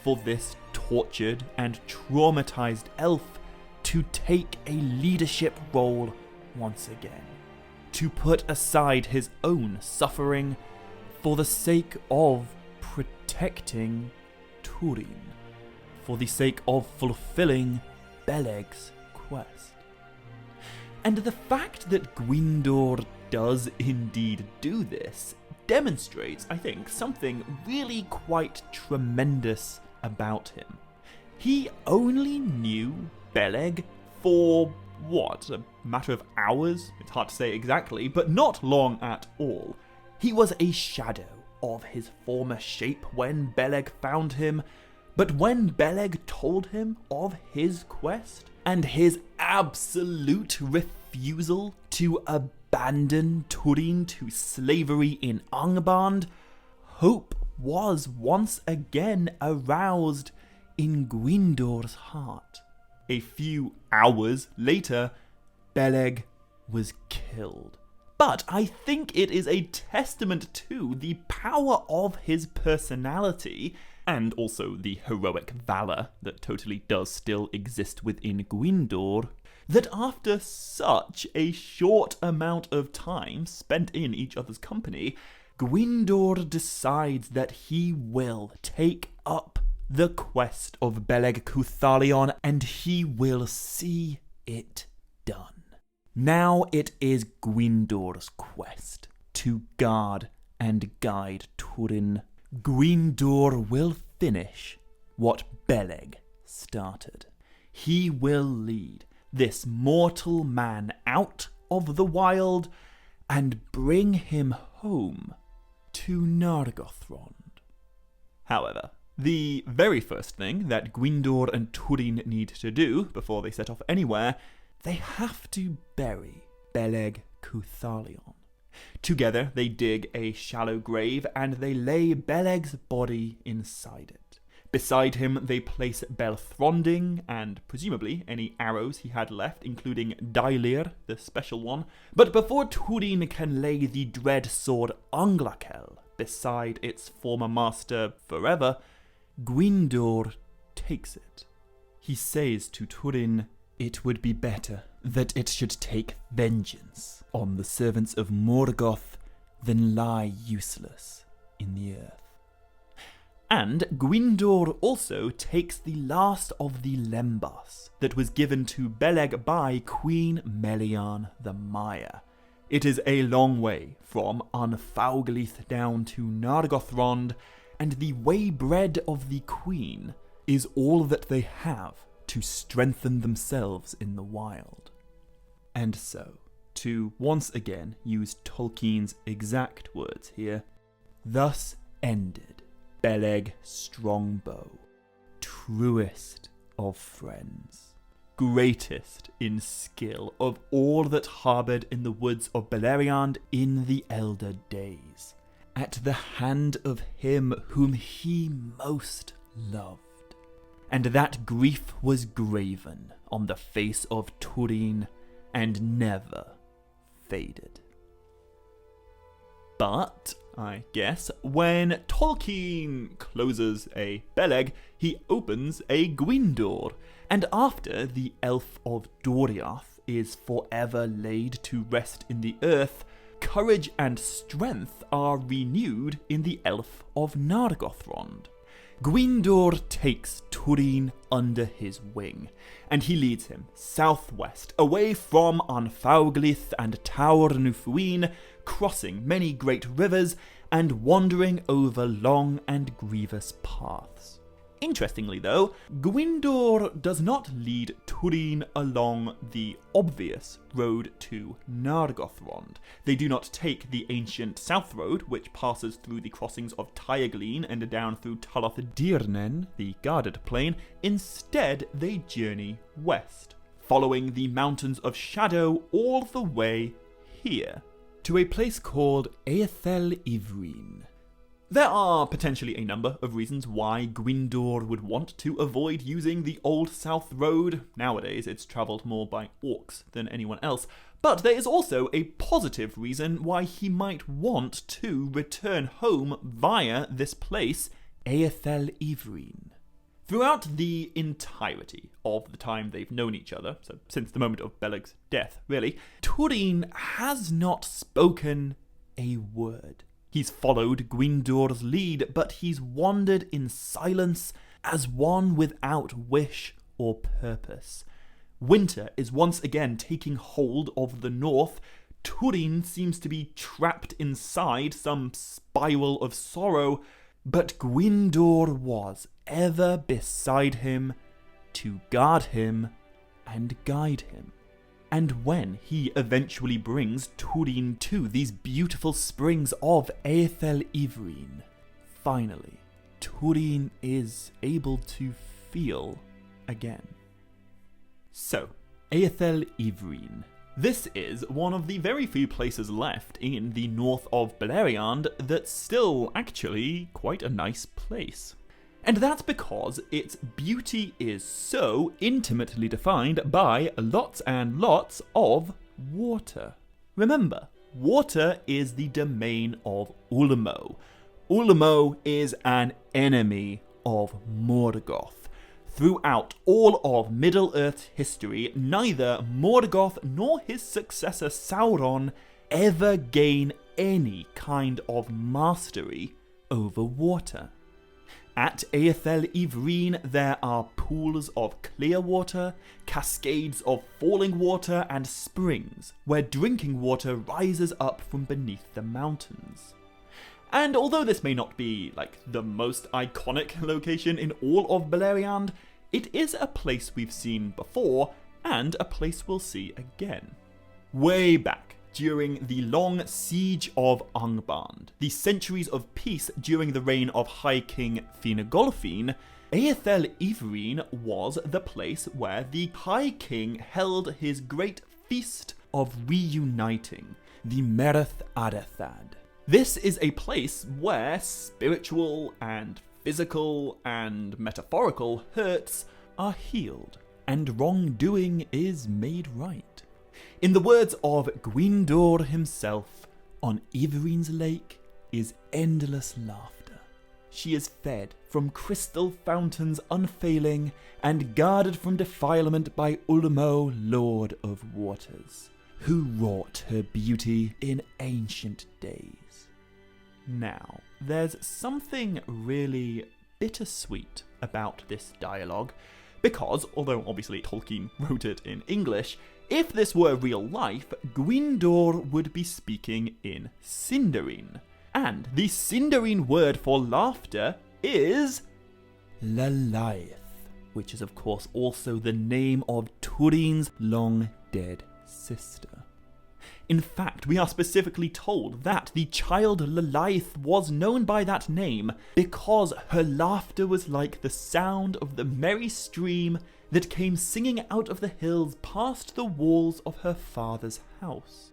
for this tortured and traumatized elf to take a leadership role once again, to put aside his own suffering for the sake of protecting Túrin, for the sake of fulfilling Beleg's quest. And the fact that Gwyndor does indeed do this demonstrates, I think, something really quite tremendous about him. He only knew Beleg for what, a matter of hours? It's hard to say exactly, but not long at all. He was a shadow of his former shape when Beleg found him, but when Beleg told him of his quest and his absolute refusal to abandon Túrin to slavery in Angband, hope was once again aroused in Gwyndor's heart. A few hours later, Beleg was killed. But I think it is a testament to the power of his personality, and also the heroic valor that totally does still exist within Gwyndor, that after such a short amount of time spent in each other's company, Gwyndor decides that he will take up the quest of Beleg Cúthalion, and he will see it done. Now it is Gwyndor's quest to guard and guide Túrin. Gwyndor will finish what Beleg started. He will lead this mortal man out of the wild and bring him home to Nargothrond. However, the very first thing that Gwyndor and Túrin need to do before they set off anywhere, they have to bury Beleg Cúthalion. Together they dig a shallow grave and they lay Beleg's body inside it. Beside him they place Belthronding and presumably any arrows he had left, including Dailir, the special one. But before Túrin can lay the dread sword Anglakel beside its former master forever, Gwyndor takes it. He says to Túrin, "It would be better that it should take vengeance on the servants of Morgoth than lie useless in the earth." And Gwyndor also takes the last of the lembas that was given to Beleg by Queen Melian the Maya. It is a long way from Anfauglith down to Nargothrond, and the waybread of the Queen is all that they have to strengthen themselves in the wild. And so, to once again use Tolkien's exact words here, thus ended Beleg Strongbow, truest of friends, greatest in skill of all that harboured in the woods of Beleriand in the elder days, at the hand of him whom he most loved. And that grief was graven on the face of Túrin and never faded. But, I guess, when Tolkien closes a Beleg, he opens a Gwyndor, and after the Elf of Doriath is forever laid to rest in the earth, courage and strength are renewed in the Elf of Nargothrond. Gwyndor takes Túrin under his wing, and he leads him southwest, away from Anfauglith and Taur Nufuin, crossing many great rivers and wandering over long and grievous paths. Interestingly though, Gwyndor does not lead Túrin along the obvious road to Nargothrond. They do not take the ancient south road, which passes through the crossings of Tyaglin and down through Talath-Dirnen, the guarded plain. Instead, they journey west, following the Mountains of Shadow all the way here, to a place called Eithel Ivrin. There are potentially a number of reasons why Gwyndor would want to avoid using the Old South Road. Nowadays, it's travelled more by orcs than anyone else. But there is also a positive reason why he might want to return home via this place, Eithel Ivrin. Throughout the entirety of the time they've known each other, so since the moment of Beleg's death, really, Túrin has not spoken a word. He's followed Gwyndor's lead, but he's wandered in silence as one without wish or purpose. Winter is once again taking hold of the north. Túrin seems to be trapped inside some spiral of sorrow, but Gwyndor was ever beside him to guard him and guide him. And when he eventually brings Túrin to these beautiful springs of Eithel Ivrin, finally, Túrin is able to feel again. So, Eithel Ivrin. This is one of the very few places left in the north of Beleriand that's still actually quite a nice place. And that's because its beauty is so intimately defined by lots and lots of water. Remember, water is the domain of Ulmo. Ulmo is an enemy of Morgoth. Throughout all of Middle-earth history, neither Morgoth nor his successor Sauron ever gain any kind of mastery over water. At Eithel Ivrin, there are pools of clear water, cascades of falling water, and springs where drinking water rises up from beneath the mountains. And although this may not be, the most iconic location in all of Beleriand, it is a place we've seen before, and a place we'll see again. Way back, during the long siege of Angband, the centuries of peace during the reign of High King Finagolfin, Eithel Ivrin was the place where the High King held his great feast of reuniting, the Merith Arethad. This is a place where spiritual and physical and metaphorical hurts are healed, and wrongdoing is made right. In the words of Gwyndor himself, on Ivrin's lake is endless laughter. She is fed from crystal fountains unfailing, and guarded from defilement by Ulmo, Lord of Waters, who wrought her beauty in ancient days. Now, there's something really bittersweet about this dialogue, because, although obviously Tolkien wrote it in English, if this were real life, Gwyndor would be speaking in Sindarin. And the Sindarin word for laughter is Lalaith, which is of course also the name of Túrin's long-dead sister. In fact, we are specifically told that the child Lalaith was known by that name because her laughter was like the sound of the merry stream that came singing out of the hills past the walls of her father's house.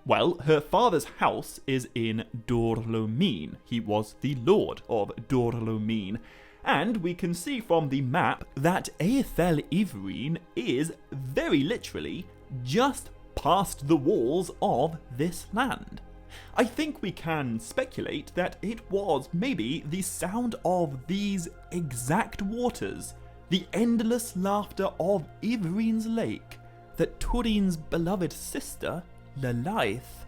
Well, her father's house is in Dor-Lómin. He was the lord of Dor-Lómin. And we can see from the map that Eithel Ivrin is very literally just past the walls of this land. I think we can speculate that it was maybe the sound of these exact waters, the endless laughter of Húrin's lake, that Túrin's beloved sister, Lalaith,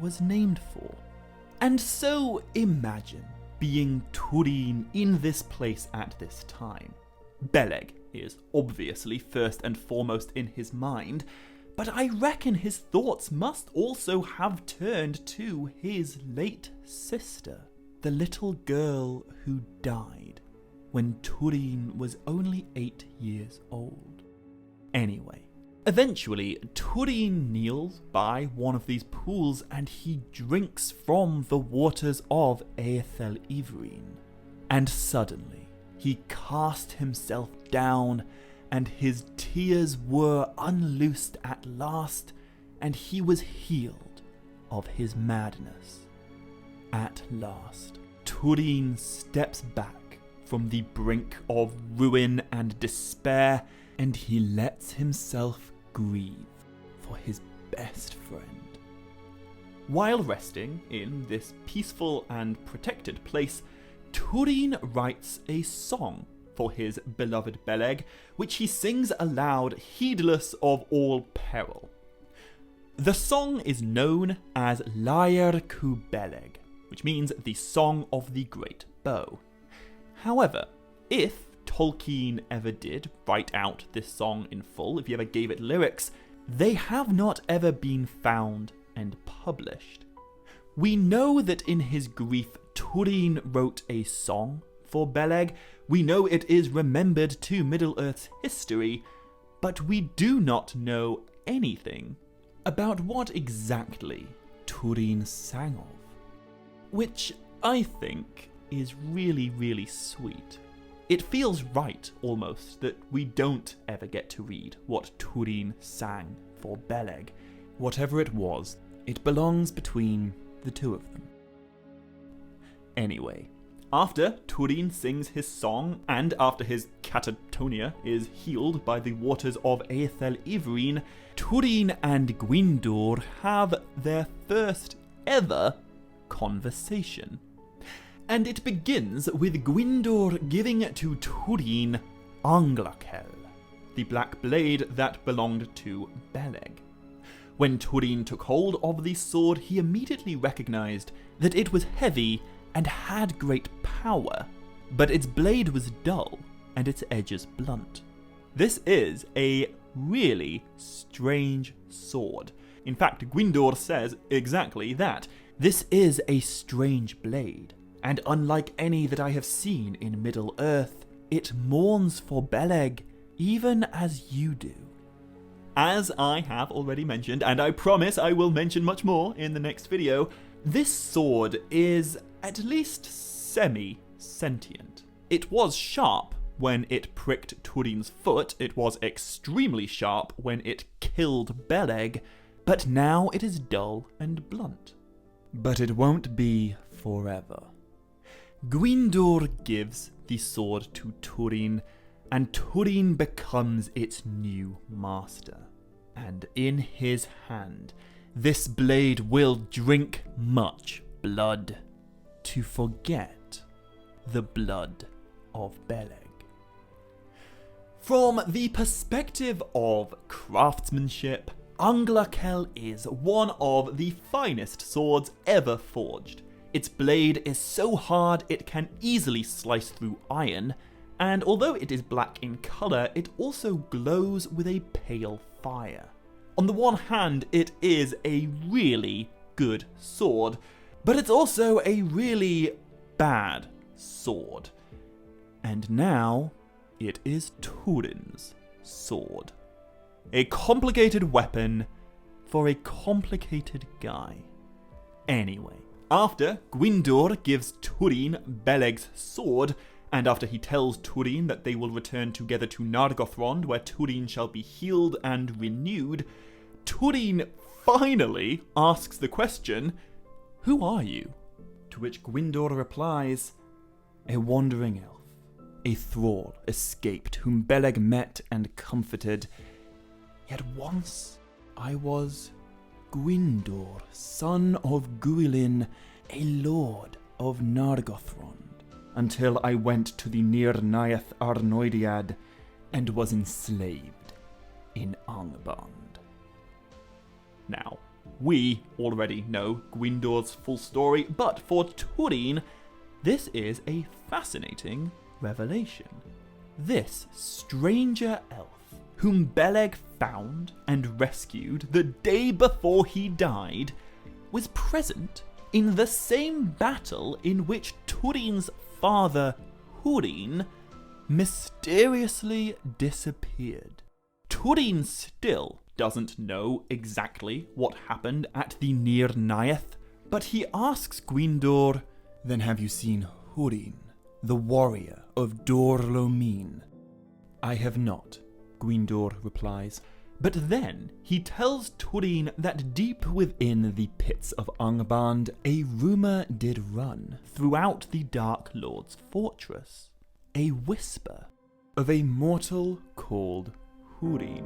was named for. And so imagine being Túrin in this place at this time. Beleg is obviously first and foremost in his mind, but I reckon his thoughts must also have turned to his late sister, the little girl who died when Túrin was only 8 years old. Anyway, eventually Túrin kneels by one of these pools and he drinks from the waters of Aethel Húrin. And suddenly he cast himself down, and his tears were unloosed at last, and he was healed of his madness. At last, Túrin steps back from the brink of ruin and despair, and he lets himself grieve for his best friend. While resting in this peaceful and protected place, Túrin writes a song for his beloved Beleg, which he sings aloud, heedless of all peril. The song is known as Lair Cu Beleg, which means the Song of the Great Bow. However, if Tolkien ever did write out this song in full, if he ever gave it lyrics, they have not ever been found and published. We know that in his grief, Túrin wrote a song for Beleg. We know it is remembered to Middle-earth's history, but we do not know anything about what exactly Túrin sang of, which I think is really, really sweet. It feels right, almost, that we don't ever get to read what Túrin sang for Beleg. Whatever it was, it belongs between the two of them. Anyway, after Túrin sings his song, and after his catatonia is healed by the waters of Aethel Húrin, Túrin and Gwyndor have their first ever conversation. And it begins with Gwyndor giving to Túrin Anglakel, the black blade that belonged to Beleg. When Túrin took hold of the sword, he immediately recognized that it was heavy and had great power, but its blade was dull and its edges blunt. This is a really strange sword. In fact, Gwyndor says exactly that. This is a strange blade, and unlike any that I have seen in Middle-earth, it mourns for Beleg even as you do. As I have already mentioned, and I promise I will mention much more in the next video, this sword is at least semi-sentient. It was sharp when it pricked Túrin's foot, it was extremely sharp when it killed Beleg, but now it is dull and blunt. But it won't be forever. Gwyndor gives the sword to Túrin, and Túrin becomes its new master. And in his hand, this blade will drink much blood to forget the blood of Beleg. From the perspective of craftsmanship, Anglakel is one of the finest swords ever forged. Its blade is so hard it can easily slice through iron, and although it is black in colour, it also glows with a pale fire. On the one hand, it is a really good sword, but it's also a really bad sword. And now, it is Túrin's sword. A complicated weapon for a complicated guy. Anyway, after Gwyndor gives Túrin Beleg's sword, and after he tells Túrin that they will return together to Nargothrond, where Túrin shall be healed and renewed, Túrin finally asks the question, "Who are you?" To which Gwyndor replies, "A wandering elf, a thrall escaped, whom Beleg met and comforted. Yet once I was Gwyndor, son of Cúthalion, a lord of Nargothrond, until I went to the Nirnaeth Arnoediad and was enslaved in Angband. Now, we already know Gwyndor's full story, but for Túrin, this is a fascinating revelation. This stranger elf, whom Beleg found and rescued the day before he died, was present in the same battle in which Túrin's father, Húrin, mysteriously disappeared. Túrin still doesn't know exactly what happened at the Nirnaeth, but he asks Gwyndor, "Then have you seen Húrin, the warrior of Dorlomin?" "I have not," Gwyndor replies. But then he tells Túrin that deep within the pits of Angband, a rumour did run throughout the Dark Lord's fortress. A whisper of a mortal called Húrin.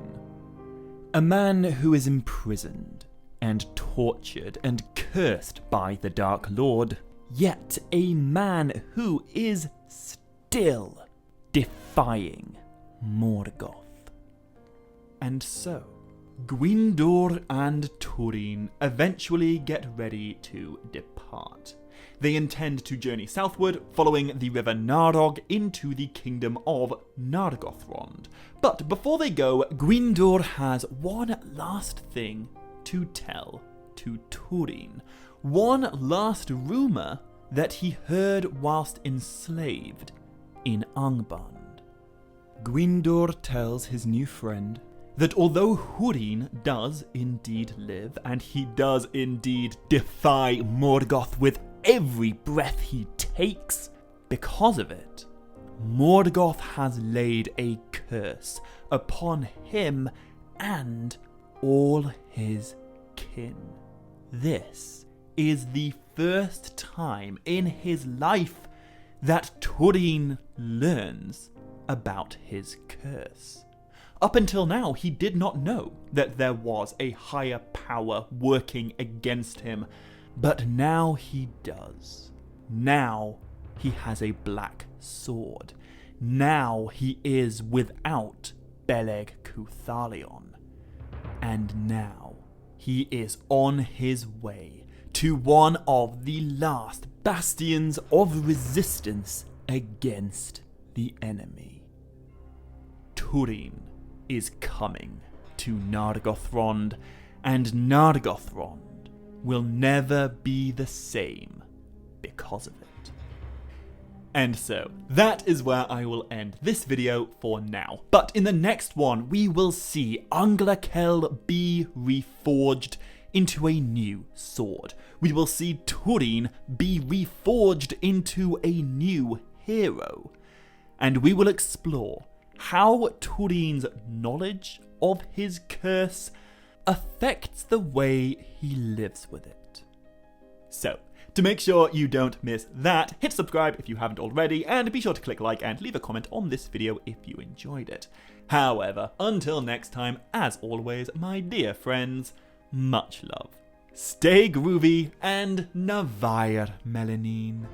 A man who is imprisoned and tortured and cursed by the Dark Lord, yet a man who is still defying Morgoth. And so, Gwyndor and Túrin eventually get ready to depart. They intend to journey southward, following the river Narog into the kingdom of Nargothrond. But before they go, Gwyndor has one last thing to tell to Túrin. One last rumour that he heard whilst enslaved in Angband. Gwyndor tells his new friend that although Húrin does indeed live, and he does indeed defy Morgoth with every breath he takes, because of it, Morgoth has laid a curse upon him and all his kin. This is the first time in his life that Túrin learns about his curse. Up until now, he did not know that there was a higher power working against him, but now he does. Now he has a black sword. Now he is without Beleg Cúthalion. And now he is on his way to one of the last bastions of resistance against the enemy. Túrin is coming to Nargothrond, and Nargothrond will never be the same because of it. And so, that is where I will end this video for now. But in the next one, we will see Anglakel be reforged into a new sword. We will see Túrin be reforged into a new hero. And we will explore how Túrin's knowledge of his curse affects the way he lives with it. So, to make sure you don't miss that, hit subscribe if you haven't already, and be sure to click like and leave a comment on this video if you enjoyed it. However, until next time, as always, my dear friends, much love. Stay groovy and Navair Melanin.